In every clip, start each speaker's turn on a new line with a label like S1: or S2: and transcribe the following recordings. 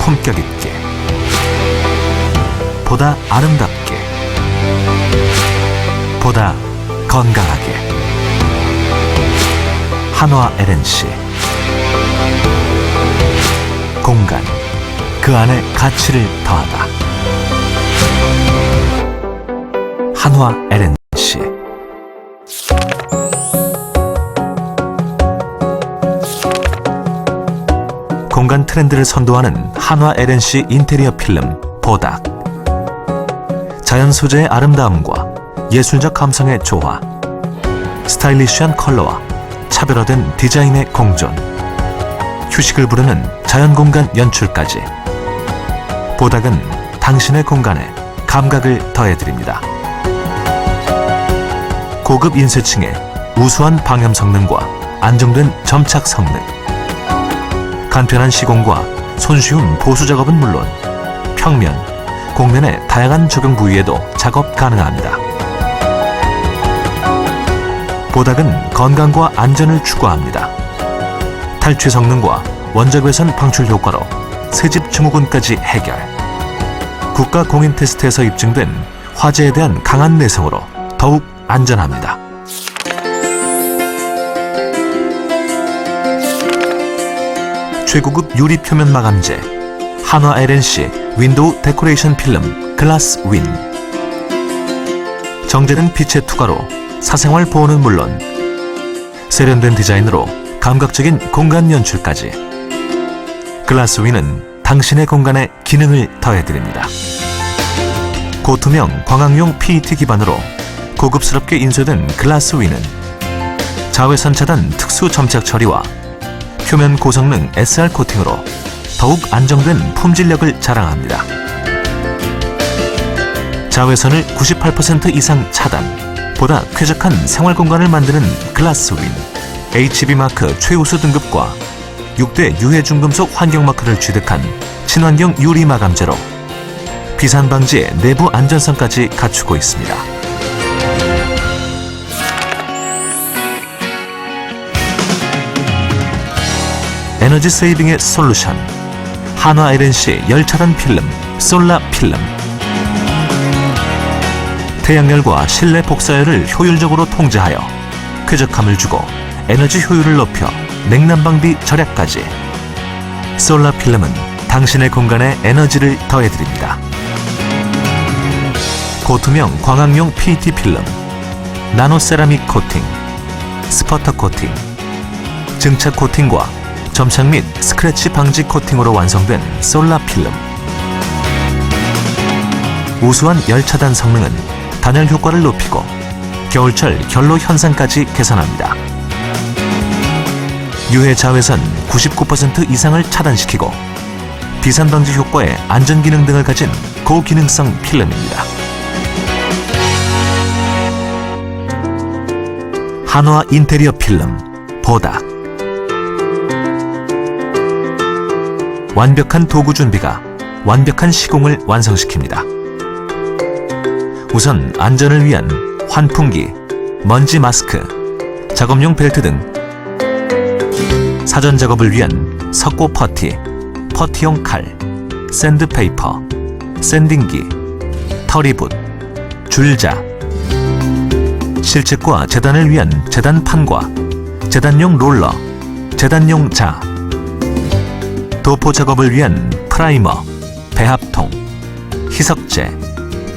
S1: 품격 있게, 보다 아름답게, 보다 건강하게. 한화 LNC. 공간, 그 안에 가치를 더하다. 한화 LNC. 공간 트렌드를 선도하는 한화 LNC 인테리어 필름 보닥. 자연 소재의 아름다움과 예술적 감성의 조화, 스타일리시한 컬러와 차별화된 디자인의 공존, 휴식을 부르는 자연공간 연출까지. 보닥은 당신의 공간에 감각을 더해드립니다. 고급 인쇄층의 우수한 방염 성능과 안정된 점착 성능, 간편한 시공과 손쉬운 보수 작업은 물론 평면, 곡면의 다양한 적용 부위에도 작업 가능합니다. 보닥은 건강과 안전을 추구합니다. 탈취 성능과 원자괴선 방출 효과로 새집 증후군까지 해결. 국가 공인 테스트에서 입증된 화재에 대한 강한 내성으로 더욱 안전합니다. 최고급 유리 표면 마감재 한화 LNC 윈도우 데코레이션 필름 글라스 윈. 정제된 빛의 투과로 사생활 보호는 물론 세련된 디자인으로 감각적인 공간 연출까지. 글라스 윈은 당신의 공간에 기능을 더해드립니다. 고투명 광학용 PET 기반으로 고급스럽게 인쇄된 글라스 윈은 자외선 차단 특수 점착 처리와 표면 고성능 SR 코팅으로 더욱 안정된 품질력을 자랑합니다. 자외선을 98% 이상 차단, 보다 쾌적한 생활 공간을 만드는 글라스 윈. HB마크 최우수 등급과 6대 유해중금속 환경마크를 취득한 친환경 유리 마감재로 비산 방지의 내부 안전성까지 갖추고 있습니다. 에너지 세이빙의 솔루션 한화 LNC 열차단 필름 솔라 필름. 태양열과 실내 복사열을 효율적으로 통제하여 쾌적함을 주고 에너지 효율을 높여 냉난방비 절약까지. 솔라 필름은 당신의 공간에 에너지를 더해드립니다. 고투명 광학용 PET 필름, 나노세라믹 코팅, 스퍼터 코팅, 증착 코팅과 점착 및 스크래치 방지 코팅으로 완성된 솔라 필름. 우수한 열 차단 성능은 단열 효과를 높이고 겨울철 결로 현상까지 개선합니다. 유해 자외선 99% 이상을 차단시키고 비산 방지 효과의 안전 기능 등을 가진 고기능성 필름입니다. 한화 인테리어 필름 보닥. 완벽한 도구 준비가 완벽한 시공을 완성시킵니다. 우선 안전을 위한 환풍기, 먼지 마스크, 작업용 벨트 등 사전 작업을 위한 석고 퍼티, 퍼티용 칼, 샌드페이퍼, 샌딩기, 터리붓, 줄자, 실측과 재단을 위한 재단판과 재단용 롤러, 재단용 자, 도포 작업을 위한 프라이머, 배합통, 희석제,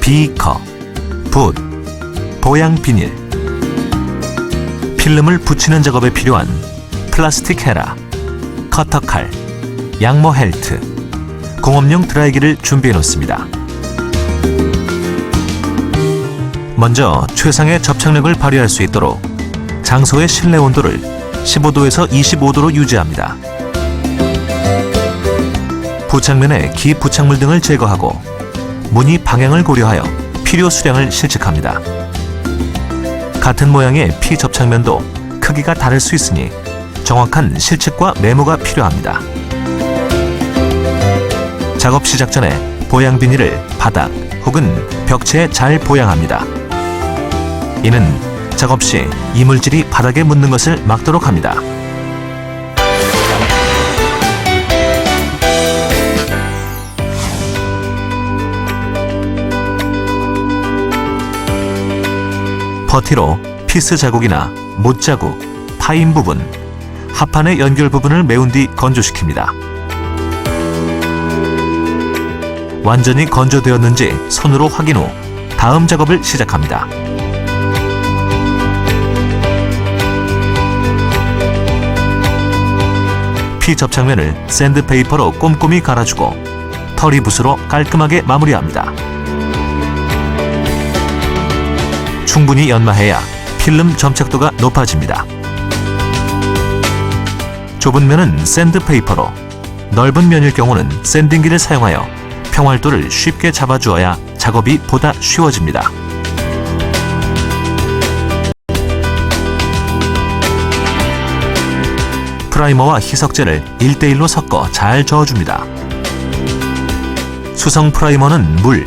S1: 비커, 붓, 보양 비닐, 필름을 붙이는 작업에 필요한 플라스틱 헤라, 커터칼, 양모 헬트, 공업용 드라이기를 준비해 놓습니다. 먼저 최상의 접착력을 발휘할 수 있도록 장소의 실내 온도를 15도에서 25도로 유지합니다. 부착면의 기 부착물 등을 제거하고 무늬 방향을 고려하여 필요 수량을 실측합니다. 같은 모양의 피 접착면도 크기가 다를 수 있으니 정확한 실측과 메모가 필요합니다. 작업 시작 전에 보양 비닐을 바닥 혹은 벽체에 잘 보양합니다. 이는 작업 시 이물질이 바닥에 묻는 것을 막도록 합니다. 퍼티로 피스 자국이나 못 자국, 파임 부분, 합판의 연결 부분을 메운 뒤 건조시킵니다. 완전히 건조되었는지 손으로 확인 후 다음 작업을 시작합니다. 피 접착면을 샌드페이퍼로 꼼꼼히 갈아주고 털이붓으로 깔끔하게 마무리합니다. 충분히 연마해야 필름 점착도가 높아집니다. 좁은 면은 샌드페이퍼로, 넓은 면일 경우는 샌딩기를 사용하여 평활도를 쉽게 잡아주어야 작업이 보다 쉬워집니다. 프라이머와 희석제를 1:1로 섞어 잘 저어줍니다. 수성 프라이머는 물,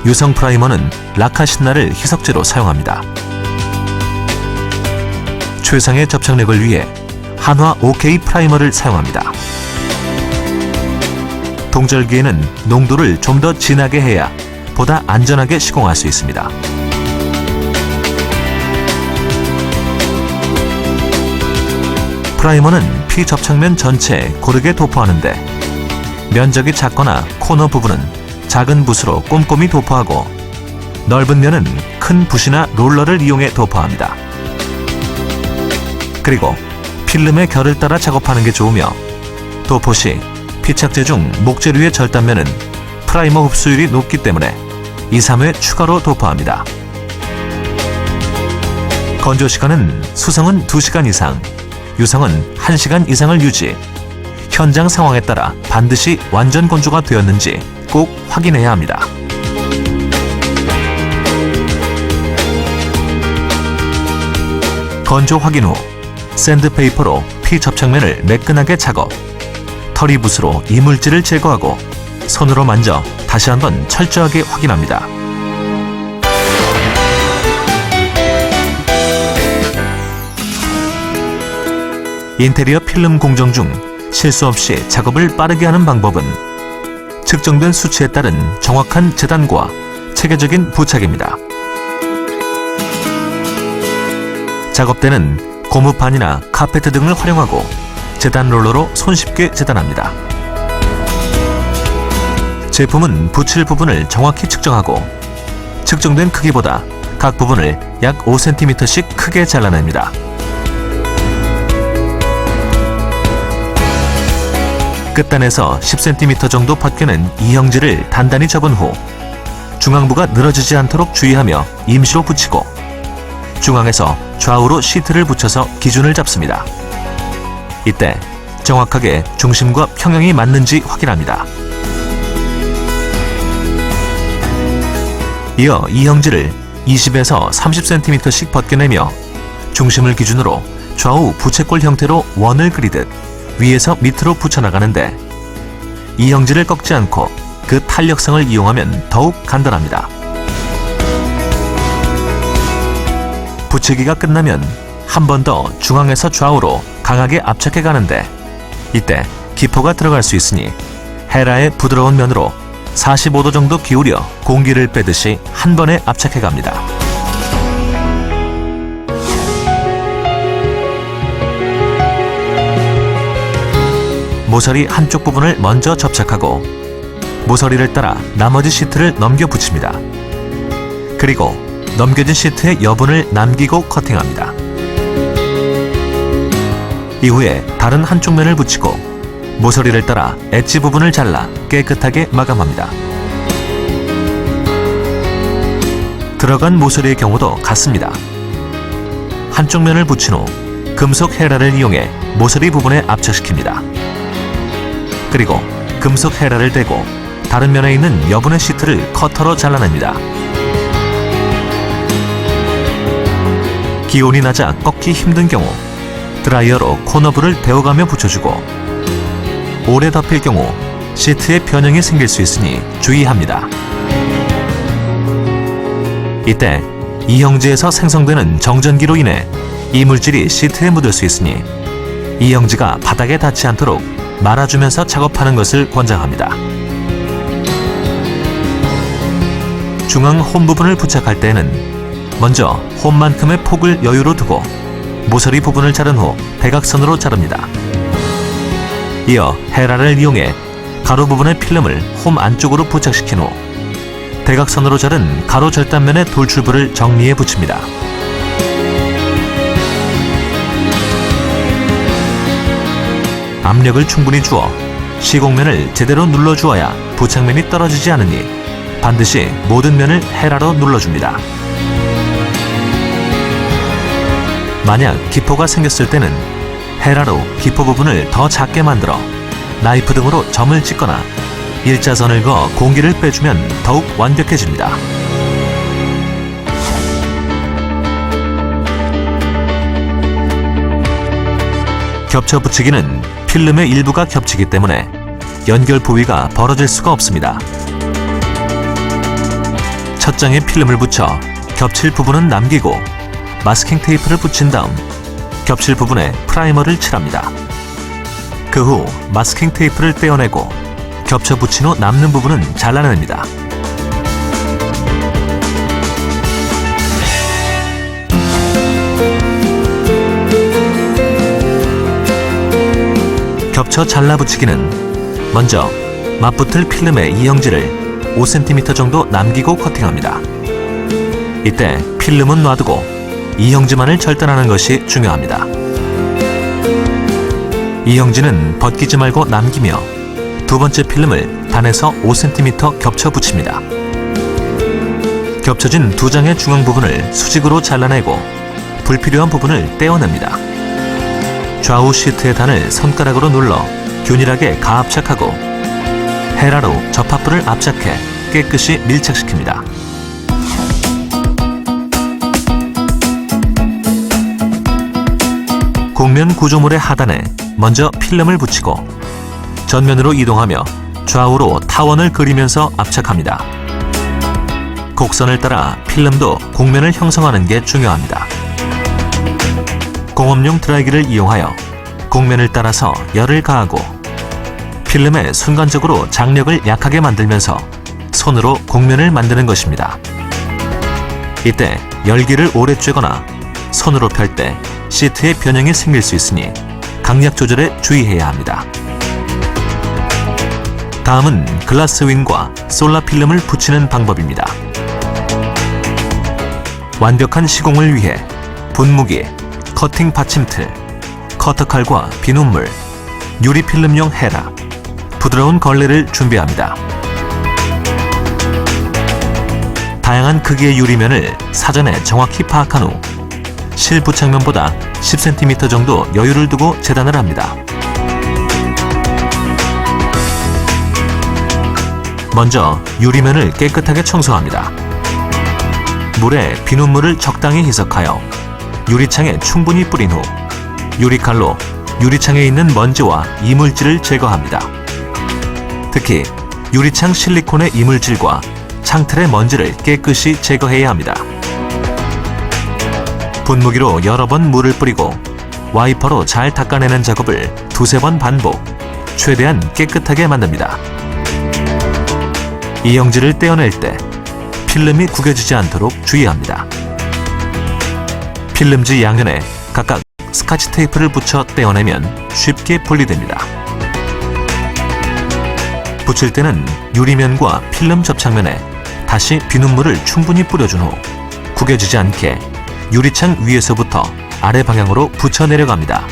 S1: 유성 프라이머는 라카신나를 희석제로 사용합니다. 최상의 접착력을 위해 한화 OK 프라이머를 사용합니다. 동절기에는 농도를 좀 더 진하게 해야 보다 안전하게 시공할 수 있습니다. 프라이머는 피 접착면 전체에 고르게 도포하는데 면적이 작거나 코너 부분은 작은 붓으로 꼼꼼히 도포하고 넓은 면은 큰 붓이나 롤러를 이용해 도포합니다. 그리고 필름의 결을 따라 작업하는 게 좋으며 도포 시 피착제 중 목재류의 절단면은 프라이머 흡수율이 높기 때문에 2-3회 추가로 도포합니다. 건조 시간은 수성은 2시간 이상, 유성은 1시간 이상을 유지, 현장 상황에 따라 반드시 완전 건조가 되었는지 꼭 확인해야 합니다. 건조 확인 후 샌드페이퍼로 피 접착면을 매끈하게 작업, 털이붓으로 이물질을 제거하고 손으로 만져 다시 한번 철저하게 확인합니다. 인테리어 필름 공정 중 실수 없이 작업을 빠르게 하는 방법은 측정된 수치에 따른 정확한 재단과 체계적인 부착입니다. 작업 때는 고무판이나 카페트 등을 활용하고 재단 롤러로 손쉽게 재단합니다. 제품은 붙일 부분을 정확히 측정하고 측정된 크기보다 각 부분을 약 5cm씩 크게 잘라냅니다. 끝단에서 10cm 정도 벗겨낸 이형지를 단단히 접은 후 중앙부가 늘어지지 않도록 주의하며 임시로 붙이고 중앙에서 좌우로 시트를 붙여서 기준을 잡습니다. 이때 정확하게 중심과 평형이 맞는지 확인합니다. 이어 이형지를 20에서 30cm씩 벗겨내며 중심을 기준으로 좌우 부채꼴 형태로 원을 그리듯 위에서 밑으로 붙여나가는데 이형지를 꺾지 않고 그 탄력성을 이용하면 더욱 간단합니다. 붙이기가 끝나면 한 번 더 중앙에서 좌우로 강하게 압착해 가는데 이때 기포가 들어갈 수 있으니 헤라의 부드러운 면으로 45도 정도 기울여 공기를 빼듯이 한 번에 압착해 갑니다. 모서리 한쪽 부분을 먼저 접착하고 모서리를 따라 나머지 시트를 넘겨 붙입니다. 그리고 넘겨진 시트의 여분을 남기고 커팅합니다. 이후에 다른 한쪽 면을 붙이고 모서리를 따라 엣지 부분을 잘라 깨끗하게 마감합니다. 들어간 모서리의 경우도 같습니다. 한쪽 면을 붙인 후 금속 헤라를 이용해 모서리 부분에 압착시킵니다. 그리고 금속 헤라를 대고 다른 면에 있는 여분의 시트를 커터로 잘라냅니다. 기온이 낮아 꺾기 힘든 경우 드라이어로 코너부를 데워가며 붙여주고 오래 덮일 경우 시트에 변형이 생길 수 있으니 주의합니다. 이때 이형지에서 생성되는 정전기로 인해 이물질이 시트에 묻을 수 있으니 이형지가 바닥에 닿지 않도록 말아주면서 작업하는 것을 권장합니다. 중앙 홈 부분을 부착할 때는 먼저 홈만큼의 폭을 여유로 두고 모서리 부분을 자른 후 대각선으로 자릅니다. 이어 헤라를 이용해 가로 부분의 필름을 홈 안쪽으로 부착시킨 후 대각선으로 자른 가로 절단면의 돌출부를 정리해 붙입니다. 압력을 충분히 주어 시공면을 제대로 눌러주어야 부착면이 떨어지지 않으니 반드시 모든 면을 헤라로 눌러줍니다. 만약 기포가 생겼을 때는 헤라로 기포 부분을 더 작게 만들어 나이프 등으로 점을 찍거나 일자선을 그어 공기를 빼주면 더욱 완벽해집니다. 겹쳐 붙이기는 필름의 일부가 겹치기 때문에 연결 부위가 벌어질 수가 없습니다. 첫 장에 필름을 붙여 겹칠 부분은 남기고 마스킹 테이프를 붙인 다음 겹칠 부분에 프라이머를 칠합니다. 그 후 마스킹 테이프를 떼어내고 겹쳐 붙인 후 남는 부분은 잘라냅니다. 겹쳐 잘라 붙이기는 먼저 맞붙을 필름의 이형지를 5cm 정도 남기고 커팅합니다. 이때 필름은 놔두고 이형지만을 절단하는 것이 중요합니다. 이형지는 벗기지 말고 남기며 두 번째 필름을 단에서 5cm 겹쳐 붙입니다. 겹쳐진 두 장의 중앙 부분을 수직으로 잘라내고 불필요한 부분을 떼어냅니다. 좌우 시트의 단을 손가락으로 눌러 균일하게 가압착하고 헤라로 접합부를 압착해 깨끗이 밀착시킵니다. 곡면 구조물의 하단에 먼저 필름을 붙이고 전면으로 이동하며 좌우로 타원을 그리면서 압착합니다. 곡선을 따라 필름도 곡면을 형성하는 게 중요합니다. 공업용 드라이기를 이용하여 곡면을 따라서 열을 가하고 필름에 순간적으로 장력을 약하게 만들면서 손으로 곡면을 만드는 것입니다. 이때 열기를 오래 쬐거나 손으로 펼 때 시트에 변형이 생길 수 있으니 강약 조절에 주의해야 합니다. 다음은 글라스윈과 솔라 필름을 붙이는 방법입니다. 완벽한 시공을 위해 분무기, 커팅 받침틀, 커터칼과 비눗물, 유리 필름용 헤라, 부드러운 걸레를 준비합니다. 다양한 크기의 유리면을 사전에 정확히 파악한 후 실부착면보다 10cm 정도 여유를 두고 재단을 합니다. 먼저 유리면을 깨끗하게 청소합니다. 물에 비눗물을 적당히 희석하여 유리창에 충분히 뿌린 후 유리칼로 유리창에 있는 먼지와 이물질을 제거합니다. 특히 유리창 실리콘의 이물질과 창틀의 먼지를 깨끗이 제거해야 합니다. 분무기로 여러 번 물을 뿌리고 와이퍼로 잘 닦아내는 작업을 두세 번 반복, 최대한 깨끗하게 만듭니다. 이형지를 떼어낼 때 필름이 구겨지지 않도록 주의합니다. 필름지 양면에 각각 스카치 테이프를 붙여 떼어내면 쉽게 분리됩니다. 붙일 때는 유리면과 필름 접착면에 다시 비눗물을 충분히 뿌려준 후 구겨지지 않게 유리창 위에서부터 아래 방향으로 붙여 내려갑니다.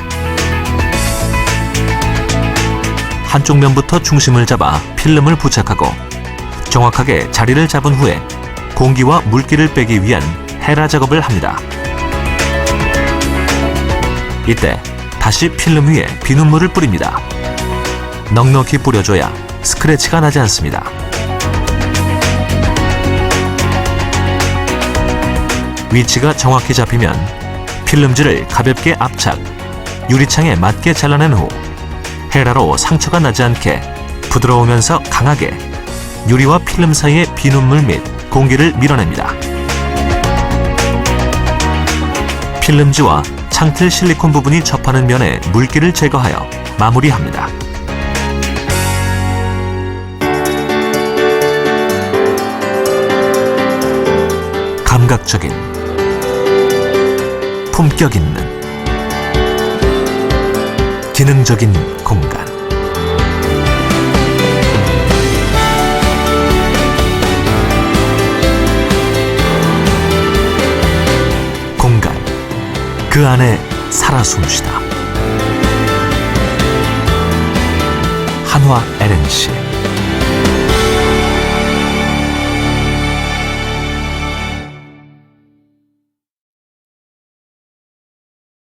S1: 한쪽 면부터 중심을 잡아 필름을 부착하고 정확하게 자리를 잡은 후에 공기와 물기를 빼기 위한 헤라 작업을 합니다. 이때 다시 필름 위에 비눗물을 뿌립니다. 넉넉히 뿌려줘야 스크래치가 나지 않습니다. 위치가 정확히 잡히면 필름지를 가볍게 압착, 유리창에 맞게 잘라낸 후 헤라로 상처가 나지 않게 부드러우면서 강하게 유리와 필름 사이의 비눗물 및 공기를 밀어냅니다. 필름지와 창틀 실리콘 부분이 접하는 면에 물기를 제거하여 마무리합니다. 감각적인 품격 있는 기능적인 공간. 공간, 그 안에 살아 숨쉬다. 한화 LNC